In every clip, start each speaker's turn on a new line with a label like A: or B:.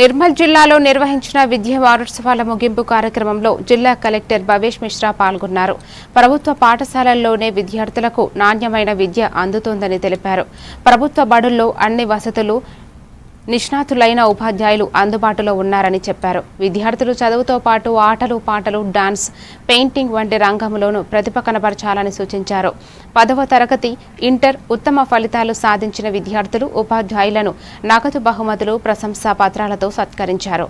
A: నిర్మల్ జిల్లాలో నిర్వహించిన విద్యా వారోత్సవాల ముగింపు కార్యక్రమంలో జిల్లా కలెక్టర్ భవేష్ మిశ్రా పాల్గొన్నారు. ప్రభుత్వ పాఠశాలల్లోనే విద్యార్థులకు నాణ్యమైన విద్య అందుతోందని తెలిపారు. ప్రభుత్వ బడుల్లో అన్ని వసతులు, నిష్ణాతులైన ఉపాధ్యాయులు అందుబాటులో ఉన్నారని చెప్పారు. విద్యార్థులు చదువుతో పాటు ఆటలు, పాటలు, డాన్స్, పెయింటింగ్ వంటి రంగంలోనూ ప్రతిభ కనబరచాలని సూచించారు. 10వ తరగతి, ఇంటర్ ఉత్తమ ఫలితాలు సాధించిన విద్యార్థులు, ఉపాధ్యాయులను నగదు బహుమతులు, ప్రశంసా పత్రాలతో సత్కరించారు.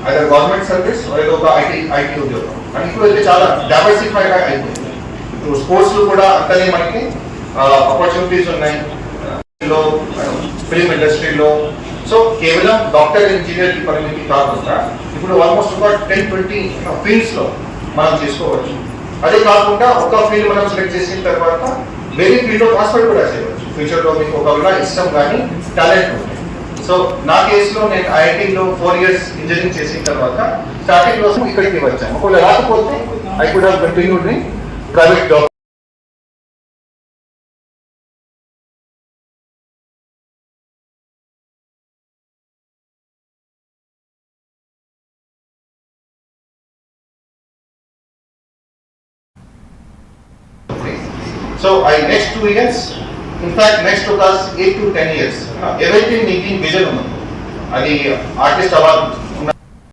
B: either government service or ఒక ఐటీ ఉద్యోగం అని ఇప్పుడు చాలా డైవర్సిఫైడ్ అయిపోయింది. ఇప్పుడు స్పోర్ట్స్ లో కూడా అంతనే మనకి ఆపర్చునిటీస్ ఉన్నాయి, ఫిల్మ్ ఇండస్ట్రీలో. సో కేవలం డాక్టర్, ఇంజనీర్ కి పరిమితి కాకుండా ఇప్పుడు ఆల్మోస్ట్ ఒక 10-20 ఫీల్డ్స్ లో మనం చేసుకోవచ్చు. అదే కాకుండా ఒక ఫీల్డ్ మనం సెలెక్ట్ చేసిన తర్వాత వేరే ఫీల్డ్ లో ట్రాన్స్ఫర్ కూడా చేయవచ్చు. ఫ్యూచర్ లో మీకు ఒకవేళ ఇష్టం కానీ టాలెంట్ ఉంది. సో నా కేసులో నేను ఐఐటీలో 4 years ఇంజనీరింగ్ చేసిన తర్వాత స్టార్టింగ్ లో ఇక్కడికి వచ్చాను. ఒకవేళ రాకపోతే I could have continued in private job. So next 2 years, in fact next 8 to 10 years, everything making vision ఉంది. అది ఆర్టిస్ట్ అవ్వాలి,